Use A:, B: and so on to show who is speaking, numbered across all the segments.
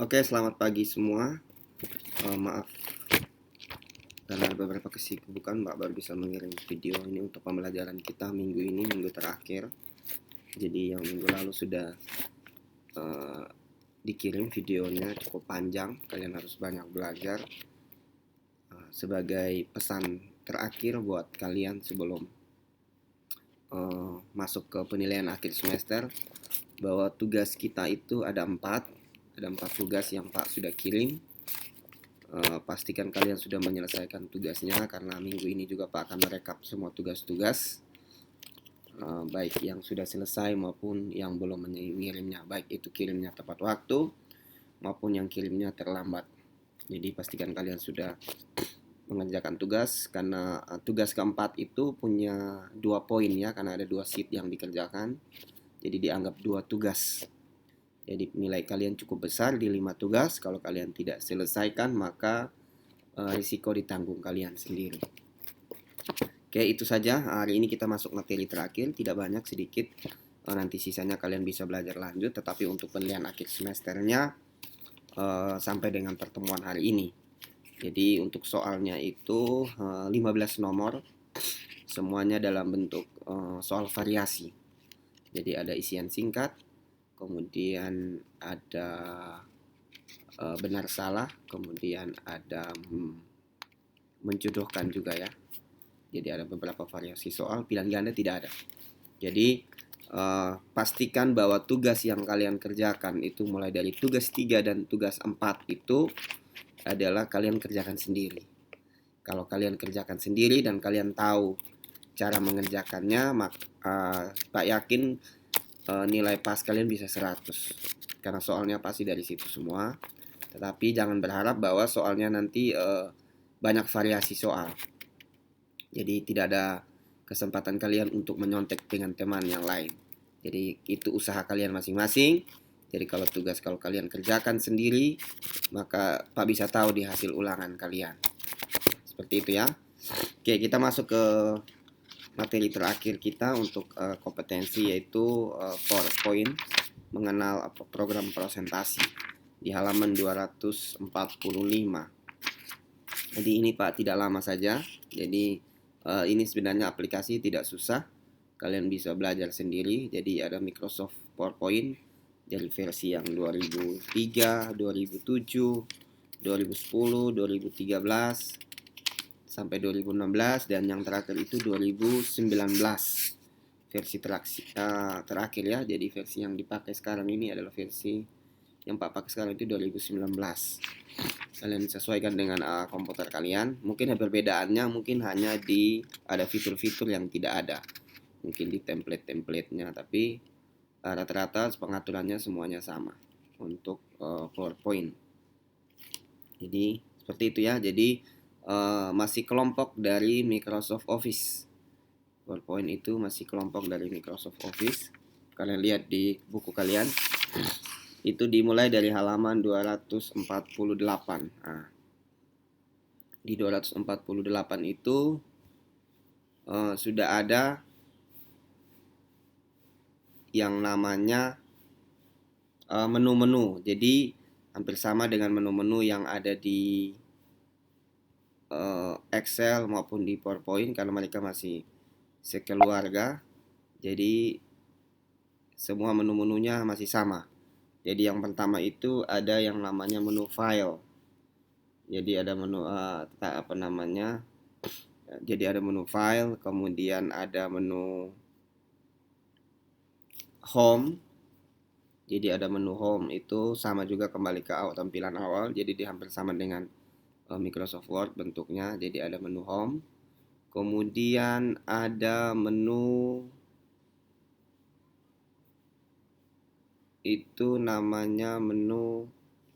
A: Oke, selamat pagi semua. Maaf karena ada beberapa kesibukan, Mbak baru bisa mengirim video ini untuk pembelajaran kita minggu ini, minggu terakhir. Jadi yang minggu lalu sudah uh, dikirim videonya cukup panjang, kalian harus banyak belajar. Sebagai pesan terakhir buat kalian sebelum masuk ke penilaian akhir semester, bahwa tugas kita itu ada empat tugas yang Pak sudah kirim. Pastikan kalian sudah menyelesaikan tugasnya karena minggu ini juga Pak akan merekap semua tugas-tugas, baik yang sudah selesai maupun yang belum mengirimnya, baik itu kirimnya tepat waktu maupun yang kirimnya terlambat. Jadi pastikan kalian sudah mengerjakan tugas karena tugas keempat itu punya 2 poin ya, karena ada 2 sheet yang dikerjakan, jadi dianggap 2 tugas. Jadi nilai kalian cukup besar di 5 tugas. Kalau kalian tidak selesaikan maka risiko ditanggung kalian sendiri. Oke, itu saja. Hari ini kita masuk materi terakhir, tidak banyak, sedikit. Nanti sisanya kalian bisa belajar lanjut. Tetapi untuk penilaian akhir semesternya sampai dengan pertemuan hari ini. Jadi untuk soalnya itu 15 nomor. Semuanya dalam bentuk soal variasi. Jadi ada isian singkat, kemudian ada benar salah, kemudian ada menjodohkan juga ya. Jadi ada beberapa variasi soal, pilihan ganda tidak ada. Jadi pastikan bahwa tugas yang kalian kerjakan itu mulai dari tugas 3 dan tugas 4 itu adalah kalian kerjakan sendiri. Kalau kalian kerjakan sendiri dan kalian tahu cara mengerjakannya, Pak yakin nilai pas kalian bisa 100. Karena soalnya pasti dari situ semua. Tetapi jangan berharap bahwa soalnya nanti banyak variasi soal. Jadi tidak ada kesempatan kalian untuk menyontek dengan teman yang lain. Jadi itu usaha kalian masing-masing. Jadi kalau kalian kerjakan sendiri, maka Pak bisa tahu di hasil ulangan kalian. Seperti itu ya. Oke, kita masuk ke materi terakhir kita untuk kompetensi, yaitu PowerPoint, mengenal program presentasi di halaman 245. Jadi ini Pak tidak lama saja. Jadi ini sebenarnya aplikasi tidak susah, kalian bisa belajar sendiri. Jadi ada Microsoft PowerPoint dari versi yang 2003, 2007, 2010, 2013 sampai 2016, dan yang terakhir itu 2019 versi terakhir ya. Jadi versi yang dipakai sekarang ini adalah versi yang Pak pakai sekarang itu 2019. Kalian sesuaikan dengan komputer kalian. Mungkin perbedaannya mungkin hanya di ada fitur-fitur yang tidak ada, mungkin di template-templatenya, tapi rata-rata pengaturannya semuanya sama untuk PowerPoint. Jadi seperti itu ya. Jadi masih kelompok dari Microsoft Office. PowerPoint itu masih kelompok dari Microsoft Office. Kalian lihat di buku kalian. Itu dimulai dari halaman 248. Nah, di 248 itu sudah ada yang namanya menu-menu. Jadi hampir sama dengan menu-menu yang ada di Excel maupun di PowerPoint karena mereka masih sekeluarga. Jadi semua menu-menunya masih sama. Jadi yang pertama itu ada yang namanya menu file. Jadi ada menu apa namanya? Jadi ada menu file, kemudian ada menu home. Jadi ada menu home itu sama juga kembali ke tampilan awal. Jadi dia hampir sama dengan Microsoft Word bentuknya. Jadi ada menu home. Kemudian ada menu itu namanya menu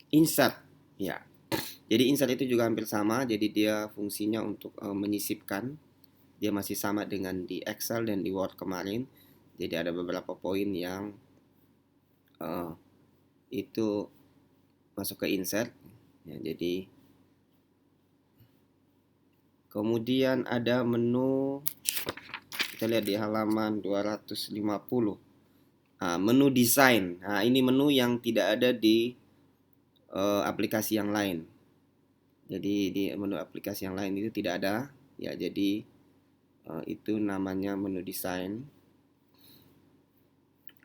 A: insert ya. Jadi insert itu juga hampir sama. Jadi dia fungsinya untuk menyisipkan. Dia masih sama dengan di Excel dan di Word kemarin. Jadi ada beberapa poin yang itu masuk ke insert ya. Jadi kemudian ada menu, kita lihat di halaman 250. Menu desain. Nah, ini menu yang tidak ada di aplikasi yang lain. Jadi di menu aplikasi yang lain itu tidak ada ya. Jadi itu namanya menu desain.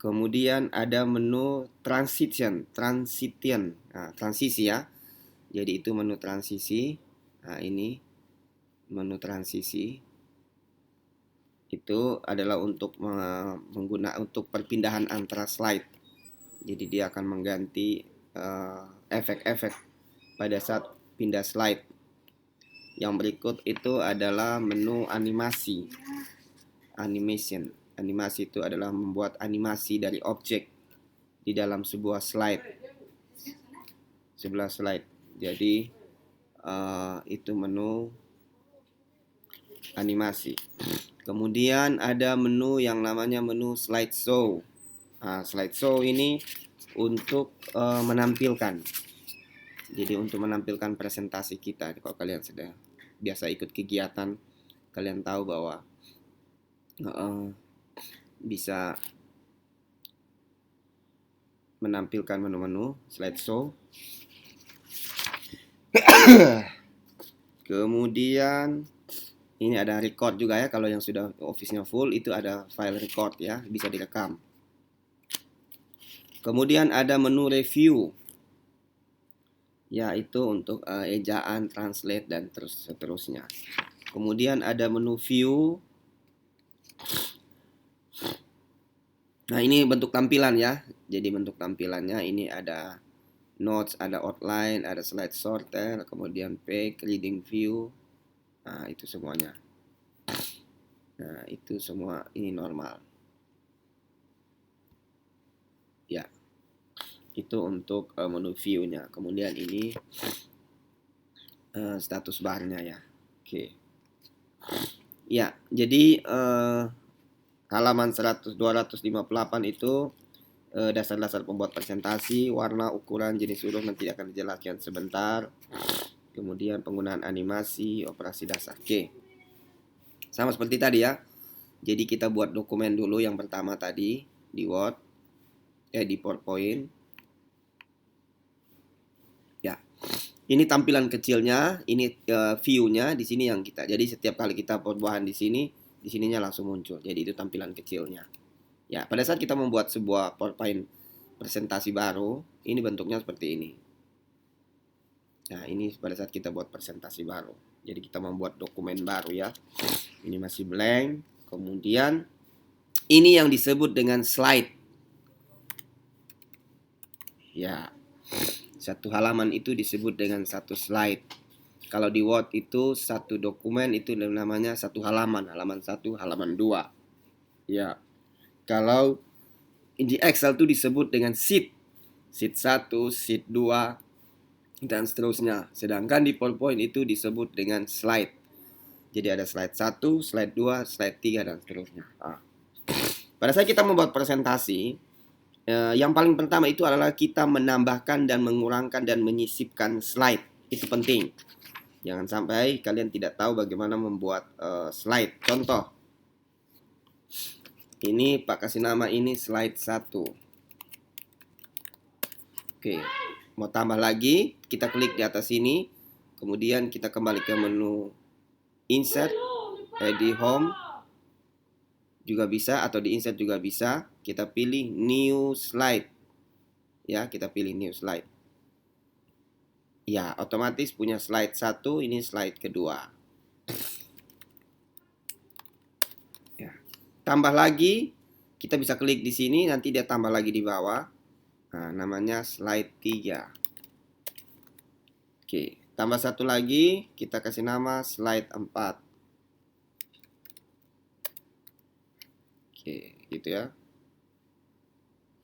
A: Kemudian ada menu transition, transisi ya. Jadi itu menu transisi. Nah, ini menu transisi itu adalah untuk untuk perpindahan antara slide. Jadi dia akan mengganti efek-efek pada saat pindah slide. Yang berikut itu adalah menu animasi. Animasi itu adalah membuat animasi dari objek di dalam sebuah slide. Jadi itu menu animasi. Kemudian ada menu yang namanya menu slideshow. Slideshow ini untuk menampilkan. Jadi untuk menampilkan presentasi kita. Kalau kalian sudah biasa ikut kegiatan, kalian tahu bahwa bisa menampilkan menu-menu slideshow. Kemudian ini ada record juga ya. Kalau yang sudah Office-nya full itu ada file record ya, bisa direkam. Kemudian ada menu review. Ya, itu untuk ejaan, translate dan seterusnya. Kemudian ada menu view. Nah, ini bentuk tampilan ya. Jadi bentuk tampilannya ini ada notes, ada outline, ada slide sorter, kemudian page, reading view. Nah, itu semuanya. Nah, itu semua ini normal. Ya. Itu untuk menu view-nya. Kemudian ini status bar-nya ya. Oke. Ya, jadi halaman 258 itu dasar-dasar pembuat presentasi, warna, ukuran, jenis huruf nanti akan dijelaskan sebentar. Kemudian penggunaan animasi, operasi dasar. Oke. Sama seperti tadi ya. Jadi kita buat dokumen dulu yang pertama tadi di Word, di PowerPoint. Ya. Ini tampilan kecilnya, ini view-nya di sini yang kita. Jadi setiap kali kita perubahan di sininya langsung muncul. Jadi itu tampilan kecilnya. Ya, pada saat kita membuat sebuah PowerPoint presentasi baru, ini bentuknya seperti ini. Nah, ini pada saat kita buat presentasi baru. Jadi kita membuat dokumen baru ya. Ini masih blank. Kemudian ini yang disebut dengan slide. Ya. Satu halaman itu disebut dengan satu slide. Kalau di Word itu satu dokumen itu namanya satu halaman. Halaman 1, halaman 2. Ya. Kalau di Excel itu disebut dengan sheet. Sheet 1, sheet 2, dan seterusnya. Sedangkan di PowerPoint itu disebut dengan slide. Jadi ada slide 1, slide 2, slide 3, dan seterusnya. Pada saat kita membuat presentasi, yang paling pertama itu adalah kita menambahkan dan mengurangkan dan menyisipkan slide. Itu penting. Jangan sampai kalian tidak tahu bagaimana membuat slide. Contoh. Ini Pak kasih nama ini slide 1. Oke. Mau tambah lagi, kita klik di atas sini. Kemudian kita kembali ke menu insert, di home juga bisa, atau di insert juga bisa. Kita pilih new slide. Ya, kita pilih new slide. Ya, otomatis punya slide 1, ini slide kedua. Ya. Tambah lagi, kita bisa klik di sini, nanti dia tambah lagi di bawah. Nah, namanya slide 3. Oke, tambah satu lagi, kita kasih nama slide 4. Oke, gitu ya.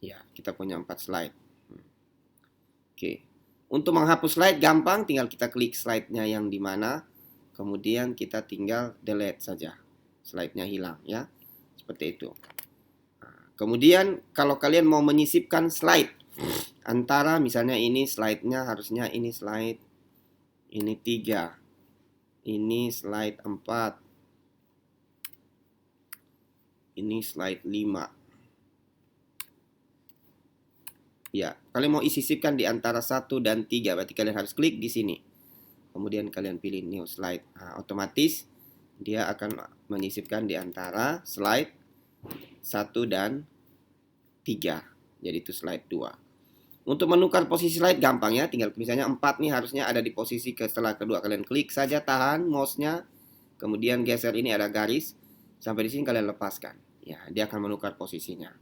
A: Ya, kita punya 4 slide. Oke. Untuk menghapus slide gampang, tinggal kita klik slide-nya yang di mana, kemudian kita tinggal delete saja. Slide-nya hilang ya. Seperti itu. Nah, kemudian kalau kalian mau menyisipkan slide antara misalnya ini slide-nya harusnya ini slide ini 3. Ini slide 4. Ini slide 5. Ya, kalian mau sisipkan di antara 1 dan 3, berarti kalian harus klik di sini. Kemudian kalian pilih new slide. Nah, otomatis dia akan menyisipkan di antara slide 1 dan 3. Jadi itu slide 2. Untuk menukar posisi slide gampang ya, tinggal misalnya 4 nih harusnya ada di posisi setelah kedua. Kalian klik saja, tahan mouse-nya, kemudian geser ini ada garis, sampai di sini kalian lepaskan. Ya, dia akan menukar posisinya.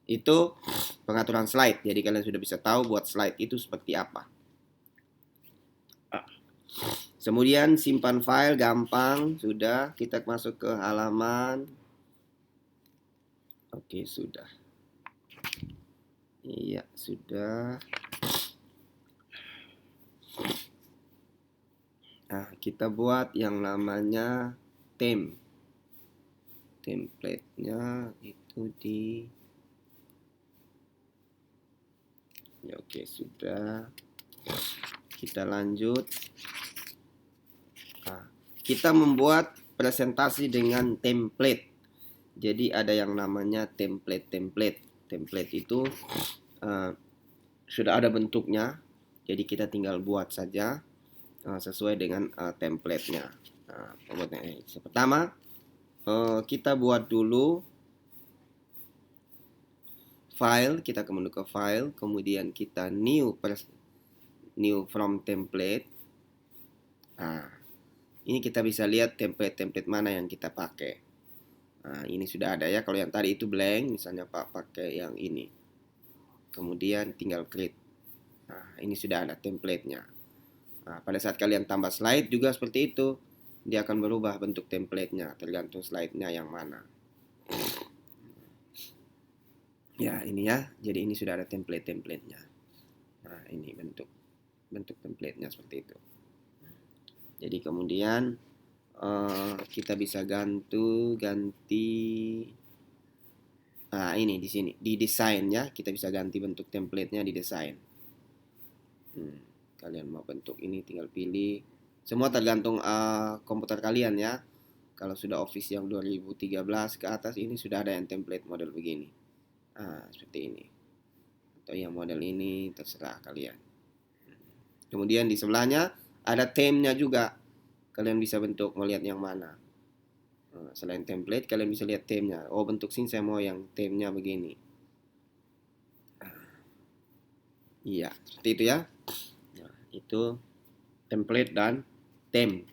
A: Itu pengaturan slide. Jadi kalian sudah bisa tahu buat slide itu seperti apa. Kemudian simpan file gampang. Sudah, kita masuk ke halaman. Oke, sudah. Iya, sudah. Nah, kita buat yang namanya template-nya itu di ya, oke, sudah. Kita lanjut. Nah, kita membuat presentasi dengan template. Jadi ada yang namanya template. Template itu sudah ada bentuknya. Jadi kita tinggal buat saja sesuai dengan template-nya. Nah, pertama kita buat dulu file, kita kembali ke file, kemudian kita new from template. Nah, ini kita bisa lihat template mana yang kita pakai. Nah, ini sudah ada ya. Kalau yang tadi itu blank, misalnya Pak pakai yang ini. Kemudian tinggal create. Nah, ini sudah ada template-nya. Nah, pada saat kalian tambah slide juga seperti itu. Dia akan berubah bentuk template-nya, tergantung slide-nya yang mana. Ya, ini ya. Jadi ini sudah ada template-nya. Nah, ini bentuk template-nya seperti itu. Jadi kemudian kita bisa ganti. Nah, ini di sini di desain ya. Kita bisa ganti bentuk template-nya di desain. Kalian mau bentuk ini tinggal pilih. Semua tergantung komputer kalian ya. Kalau sudah Office yang 2013 ke atas, ini sudah ada yang template model begini. Seperti ini. Atau yang model ini, terserah kalian. Kemudian di sebelahnya ada theme-nya juga. Kalian bisa bentuk, mau lihat yang mana. Selain template, kalian bisa lihat theme-nya. Oh, bentuk sini saya mau yang theme-nya begini. Iya, seperti itu ya. Nah, itu template dan theme.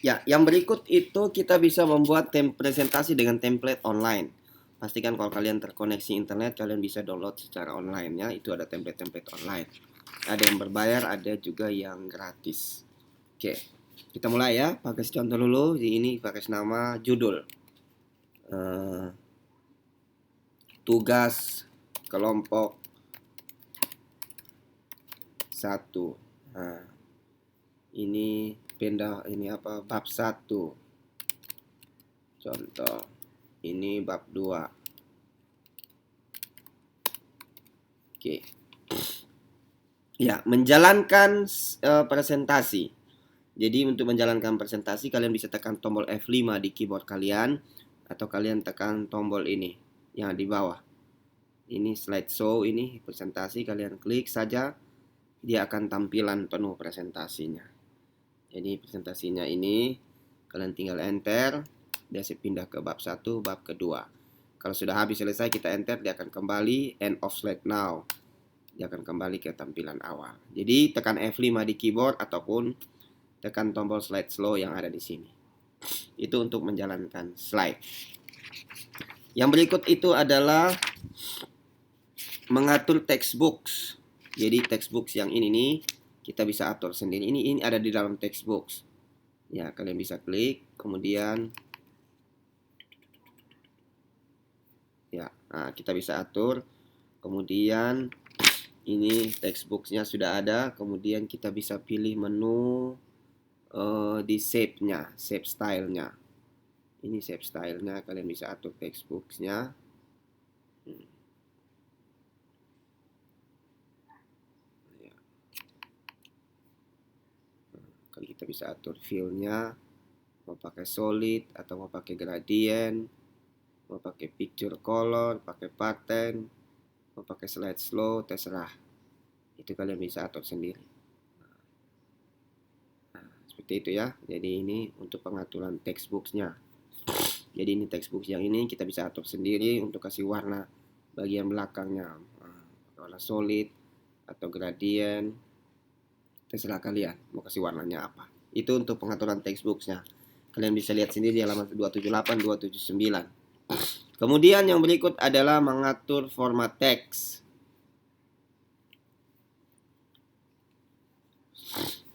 A: Ya, yang berikut itu kita bisa membuat presentasi dengan template online. Pastikan kalau kalian terkoneksi internet, kalian bisa download secara online ya. Itu ada template-template online. Ada yang berbayar, ada juga yang gratis. Oke, kita mulai ya. Pakai contoh dulu. Di ini pakai nama judul. Tugas kelompok 1. Nah, ini bab 1. Contoh, ini bab 2. Oke. Ya, menjalankan presentasi. Jadi untuk menjalankan presentasi kalian bisa tekan tombol F5 di keyboard kalian, atau kalian tekan tombol ini yang di bawah. Ini slideshow, ini presentasi, kalian klik saja, dia akan tampilan penuh presentasinya. Jadi presentasinya ini kalian tinggal enter, dia pindah ke bab 1, bab kedua. Kalau sudah habis selesai kita enter, dia akan kembali end of slide now. Dia akan kembali ke tampilan awal. Jadi tekan F5 di keyboard ataupun tekan tombol slide slow yang ada di sini. Itu untuk menjalankan slide. Yang berikut itu adalah mengatur textbooks. Jadi textbooks yang ini nih kita bisa atur sendiri. Ini ada di dalam textbooks. Ya, kalian bisa klik kemudian ya, nah, kita bisa atur. Kemudian ini textbooknya sudah ada, kemudian kita bisa pilih menu di shape-nya, shape style-nya. Ini shape style-nya, kalian bisa atur textbooknya. Ya. Kalau kita bisa atur fill-nya, mau pakai solid atau mau pakai gradient, mau pakai picture color, pakai pattern, mau pakai slide slow, terserah. Itu kalian bisa atur sendiri. Nah, seperti itu ya. Jadi ini untuk pengaturan textbooknya. Jadi ini textbook yang ini kita bisa atur sendiri untuk kasih warna bagian belakangnya. Warna solid atau gradient. Terserah kalian mau kasih warnanya apa. Itu untuk pengaturan textbooknya. Kalian bisa lihat sendiri di halaman 278, 279. Kemudian yang berikut adalah mengatur format teks.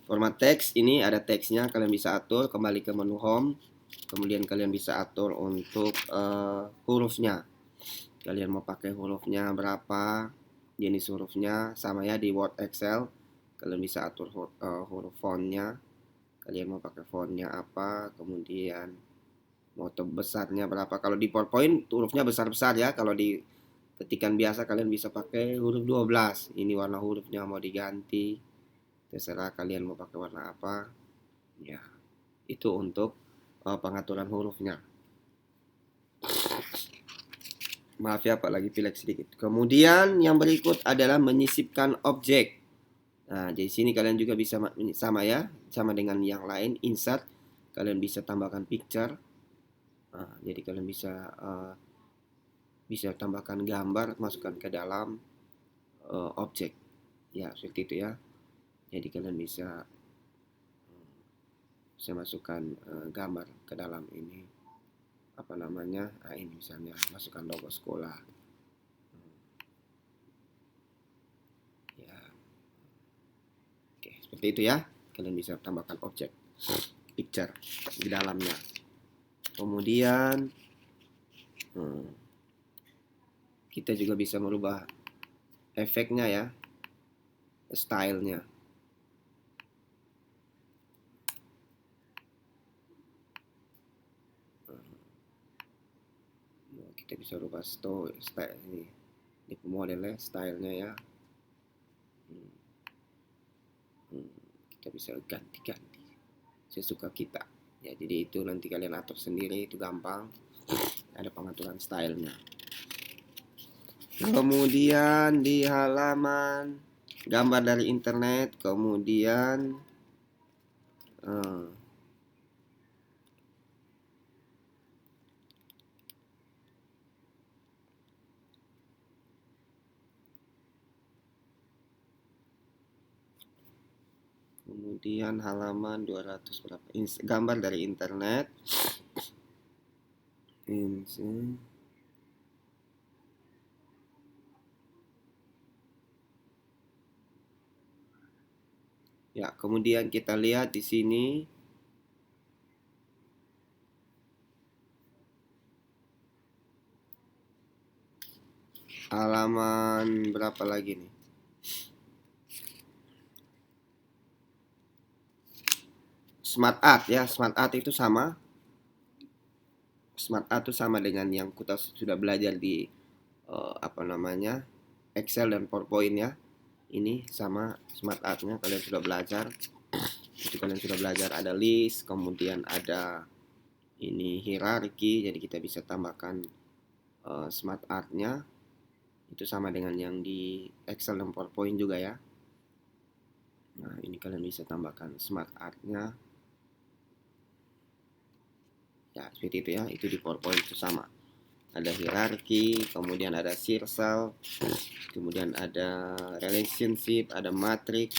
A: Format teks ini ada teksnya, kalian bisa atur kembali ke menu home. Kemudian kalian bisa atur untuk hurufnya. Kalian mau pakai hurufnya berapa, jenis hurufnya sama ya di Word Excel. Kalian bisa atur huruf fontnya. Kalian mau pakai fontnya apa, kemudian mau besarnya berapa. Kalau di PowerPoint hurufnya besar-besar ya. Kalau di ketikan biasa kalian bisa pakai huruf 12. Ini warna hurufnya mau diganti. Terserah kalian mau pakai warna apa. Ya, itu untuk pengaturan hurufnya. Maaf ya Pak, lagi pilek sedikit. Kemudian yang berikut adalah menyisipkan objek. Nah, di sini kalian juga bisa sama ya, sama dengan yang lain. Insert, kalian bisa tambahkan picture. Nah, jadi kalian bisa tambahkan gambar, masukkan ke dalam objek. Ya, seperti itu ya. Jadi kalian bisa masukkan gambar ke dalam ini. Apa namanya? Nah, ini misalnya masukkan logo sekolah. Ya. Oke, seperti itu ya. Kalian bisa tambahkan objek picture di dalamnya. Kemudian kita juga bisa merubah efeknya ya, stylenya. Kita bisa rubah style ini modelnya, stylenya ya. Kita bisa ganti-ganti sesuka kita ya. Jadi itu nanti kalian atur sendiri, itu gampang. Ada pengaturan stylenya. Kemudian di halaman gambar dari internet, kemudian kemudian halaman 200 berapa, gambar dari internet. Ya, kemudian kita lihat di sini halaman berapa lagi nih? Smart Art ya, Smart Art itu sama. Smart Art itu sama dengan yang kita sudah belajar di apa namanya, Excel dan PowerPoint ya. Ini sama Smart Art-nya kalian sudah belajar. Itu kalian sudah belajar, ada list, kemudian ada ini hierarki. Jadi kita bisa tambahkan Smart Art-nya. Itu sama dengan yang di Excel dan PowerPoint juga ya. Nah, ini kalian bisa tambahkan Smart Art-nya. Ya, seperti itu ya. Itu di PowerPoint itu sama. Ada hierarki, kemudian ada circle, kemudian ada relationship, ada matrix,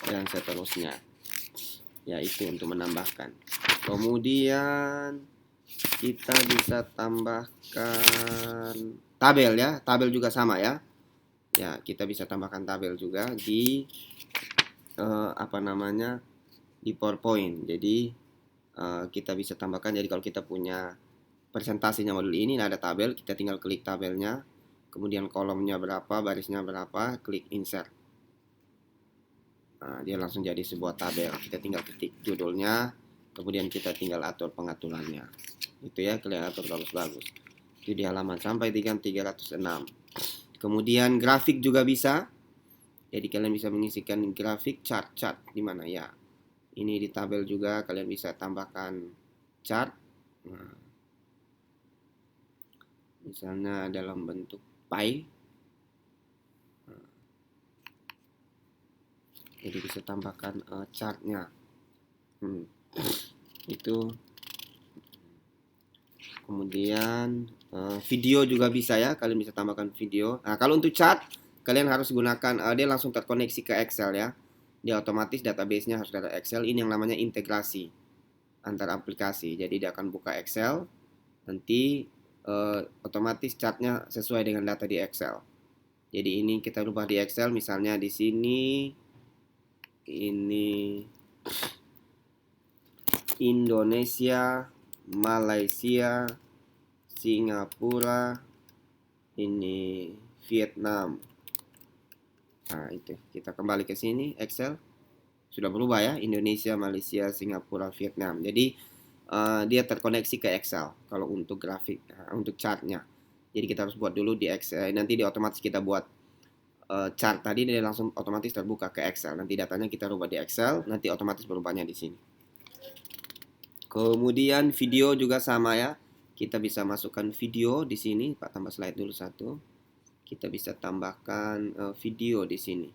A: dan seterusnya. Ya, itu untuk menambahkan. Kemudian kita bisa tambahkan tabel ya. Tabel juga sama ya. Ya, kita bisa tambahkan tabel juga di apa namanya, di PowerPoint. Jadi kita bisa tambahkan. Jadi kalau kita punya presentasinya modul ini, ada tabel, kita tinggal klik tabelnya, kemudian kolomnya berapa, barisnya berapa, klik insert. Dia langsung jadi sebuah tabel. Kita tinggal ketik judulnya, kemudian kita tinggal atur pengaturannya. Itu ya, kalian atur bagus-bagus. Itu di halaman sampai 306. Kemudian grafik juga bisa. Jadi kalian bisa mengisikan grafik, chart di mana ya. Ini di tabel juga kalian bisa tambahkan chart. Misalnya dalam bentuk pie. Jadi bisa tambahkan chartnya. Itu. Kemudian video juga bisa ya. Kalian bisa tambahkan video. Nah, kalau untuk chart kalian harus gunakan dia langsung terkoneksi ke Excel ya. Dia otomatis database-nya harus dari Excel. Ini yang namanya integrasi antar aplikasi. Jadi dia akan buka Excel. Nanti otomatis chartnya sesuai dengan data di Excel. Jadi ini kita rubah di Excel. Misalnya di sini ini Indonesia, Malaysia, Singapura, ini Vietnam. Nah, itu kita kembali ke sini Excel sudah berubah ya, Indonesia, Malaysia, Singapura, Vietnam. Jadi dia terkoneksi ke Excel kalau untuk grafik, untuk chartnya. Jadi kita harus buat dulu di Excel. Nanti di otomatis kita buat chart tadi, dia langsung otomatis terbuka ke Excel. Nanti datanya kita rubah di Excel, nanti otomatis berubahnya di sini. Kemudian video juga sama ya. Kita bisa masukkan video di sini. Pak tambah slide dulu satu. Kita bisa tambahkan video di sini.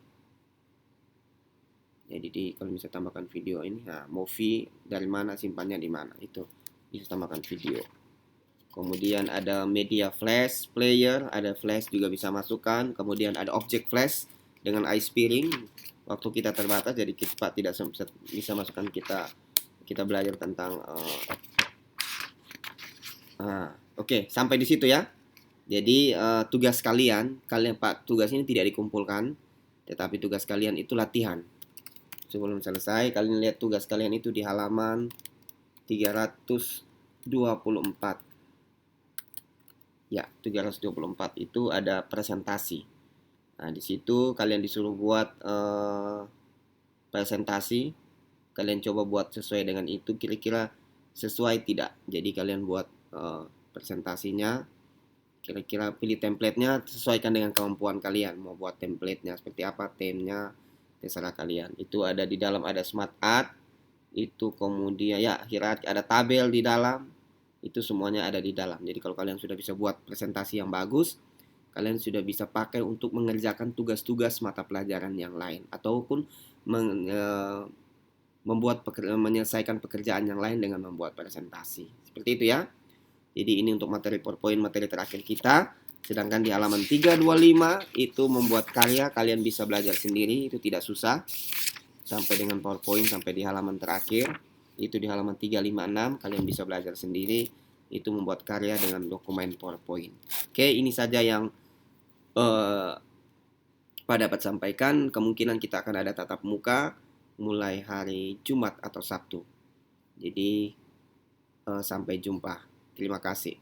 A: Jadi kalau bisa tambahkan video ini, movie dari mana, simpannya di mana, itu bisa tambahkan video. Kemudian ada media flash player, ada flash juga bisa masukkan. Kemudian ada object flash dengan iSpearing. Waktu kita terbatas, jadi kita tidak bisa masukkan, kita belajar tentang Oke, sampai di situ ya. Jadi tugas kalian Pak, tugas ini tidak dikumpulkan, tetapi tugas kalian itu latihan. Sebelum selesai, kalian lihat tugas kalian itu di halaman 324. Ya, 324 itu ada presentasi. Nah, di situ kalian disuruh buat presentasi. Kalian coba buat sesuai dengan itu, kira-kira sesuai tidak. Jadi kalian buat presentasinya, kira-kira pilih template-nya, sesuaikan dengan kemampuan kalian. Mau buat template-nya seperti apa, temanya, terserah kalian. Itu ada di dalam, ada smart art, itu kemudian ya hierarki, ada tabel di dalam, itu semuanya ada di dalam. Jadi kalau kalian sudah bisa buat presentasi yang bagus, kalian sudah bisa pakai untuk mengerjakan tugas-tugas mata pelajaran yang lain, ataupun menyelesaikan pekerjaan yang lain dengan membuat presentasi. Seperti itu ya. Jadi ini untuk materi PowerPoint, materi terakhir kita. Sedangkan di halaman 325 itu membuat karya, kalian bisa belajar sendiri, itu tidak susah. Sampai dengan PowerPoint, sampai di halaman terakhir, itu di halaman 356, kalian bisa belajar sendiri, itu membuat karya dengan dokumen PowerPoint. Oke, ini saja yang Pak dapat sampaikan. Kemungkinan kita akan ada tatap muka mulai hari Jumat atau Sabtu. Jadi sampai jumpa. Terima kasih.